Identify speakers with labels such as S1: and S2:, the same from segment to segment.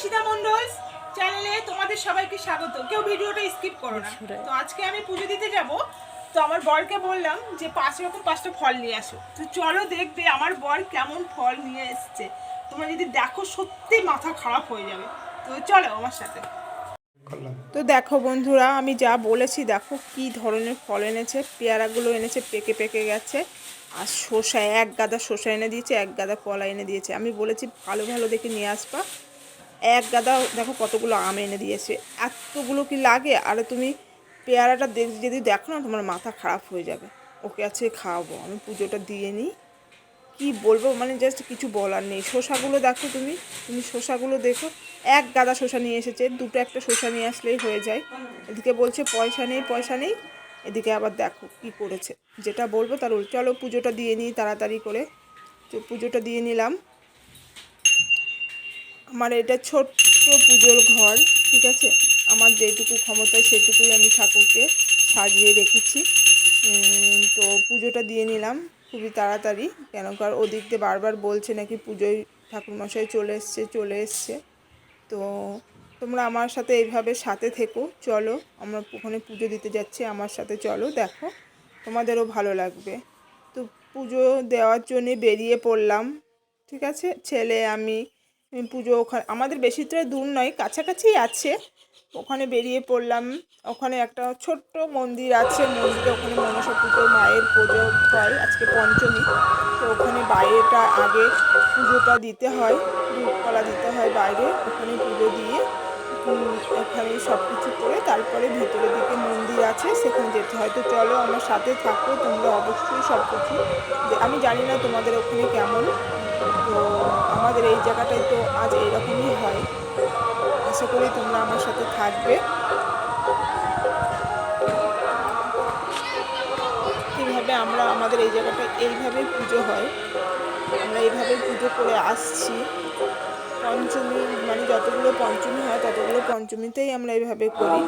S1: ঈশিতা মণ্ডল চ্যানেলে তোমাদের সবাইকে স্বাগত। কেউ ভিডিওটা স্কিপ করো না। তো আজকে আমি পুজো দিতে যাব, তো আমার বরকে বললাম যে 5 রকম 5টা ফল নিয়ে আসো। তো চলো দেখবে আমার বর কেমন ফল নিয়ে এসছে। তোমরা যদি দেখো সত্যি মাথা খারাপ হয়ে যাবে। তো চলো আমার সাথে। তো দেখো বন্ধুরা, আমি যা বলেছি দেখো কি ধরনের ফল এনেছে। পেয়ারাগুলো এনেছে পেকে পেকে গেছে, আর শসা এক গাদা শসা এনে দিয়েছে, এক গাদা কলা এনে দিয়েছে। আমি বলেছি ভালো ভালো দেখে নিয়ে আসবা। এক গাদা দেখো কতগুলো আম এনে দিয়েছে। এতগুলো কি লাগে? আর তুমি পেয়ারাটা যদি দেখো না, তোমার মাথা খারাপ হয়ে যাবে। ওকে আছে খাওয়াবো, আমি পুজোটা দিয়ে নিই। কি বলবো, মানে জাস্ট কিছু বলার নেই। শসাগুলো দেখো, তুমি শসাগুলো দেখো। এক গাদা শসা নিয়ে এসেছে, দুটো একটা শসা নিয়ে আসলেই হয়ে যায়। এদিকে বলছে পয়সা নেই পয়সা নেই, এদিকে আবার দেখো কি করেছে। যেটা বলবো তার উল্টো। চলো পুজোটা দিয়ে নিই তাড়াতাড়ি করে। তো পুজোটা দিয়ে নিলাম। আমার এটা ছোট্ট পুজোর ঘর, ঠিক আছে। আমার যেটুকু ক্ষমতায় সেটুকুই আমি ঠাকুরকে সাজিয়ে রেখেছি। তো পুজোটা দিয়ে নিলাম খুবই তাড়াতাড়ি, কেন কার ওদিক দিয়ে বারবার বলছে নাকি পুজোয় ঠাকুরমশাই চলে এসছে। তো তোমরা আমার সাথে এইভাবে সাথে থেকো। চলো আমরা ওখানে পুজো দিতে যাচ্ছি, আমার সাথে চলো, দেখো তোমাদেরও ভালো লাগবে। তো পুজো দেওয়ার জন্যে বেরিয়ে পড়লাম, ঠিক আছে। ছেলে আমি পুজো ওখানে আমাদের বেশিটা দূর নয়, কাছাকাছি আছে। ওখানে বেরিয়ে পড়লাম। ওখানে একটা ছোট্ট মন্দির আছে, মন্দিরে ওখানে মনসা পুজো মায়ের পুজো হয়, আজকে পঞ্চমী। তো ওখানে বাইরেটা আগে পুজোটা দিতে হয়, দুধকলা দিতে হয় বাইরে। ওখানে পুজো দিয়ে ওখানে সব কিছু করে তারপরে ভিতরের দিকে মন্দির আছে, সেখানে যেতে হয়। তো চলো আমার সাথে থাকো, তোমরা অবশ্যই সব কিছু। আমি জানি না তোমাদের ওখানে কেমন। তো আমাদের এই জায়গাটায় তো আজ এইরকমই হয়। আশা করি তোমরা আমার সাথে থাকবে। এইভাবে আমরা আমাদের এই জায়গাটায় এইভাবেই পুজো হয়, আমরা এইভাবে পুজো করে আসছি। পঞ্চমী মানে যতগুলো পঞ্চমী হয় ততগুলো পঞ্চমীতেই আমরা এইভাবে করি।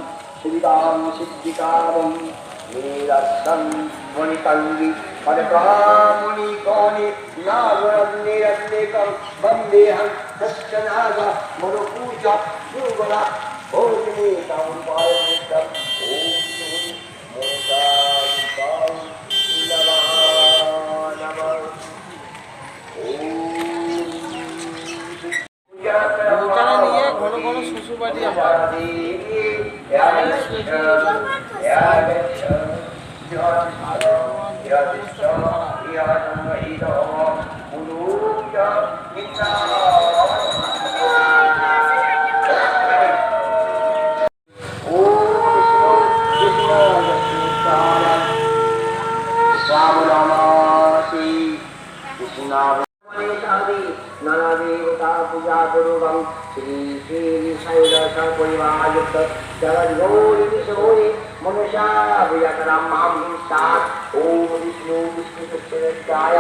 S2: নৌকাটা নিয়ে ঘন ঘন শ্বশুরবাড়ি আবার
S3: नाना देवता पूजा पूर्वम श्री श्री शैलस परिवारयुक्त जगद गौरी किशोरी मनुष्या भुजकरम माम सात ओम विष्णु विष्णु कृष्णाय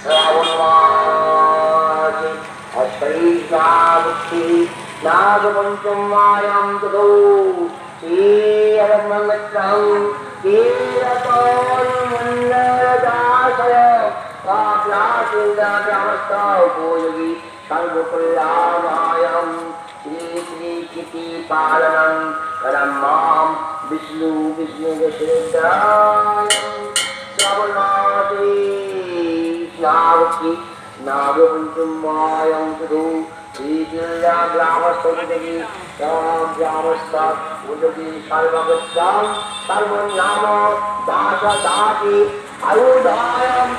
S3: श्रावणमासी अष्टैश्वामुक्ति नागपञ्चमायां ततो श्री अरण्यमित्रं कीरतोन्मन्नदासय उपयोगी सर्वकल्याणायं श्री श्री किति पालनं करं मां विष्णु विष्णुविशेषाय श्रावणमासे स्नावकी नागपञ्चमायां तु श्रीक्रीडा ग्रामस्थोदगी ग्रामस्था उदगी सर्वगच्छां सर्वनाम दास दासी आयुधायं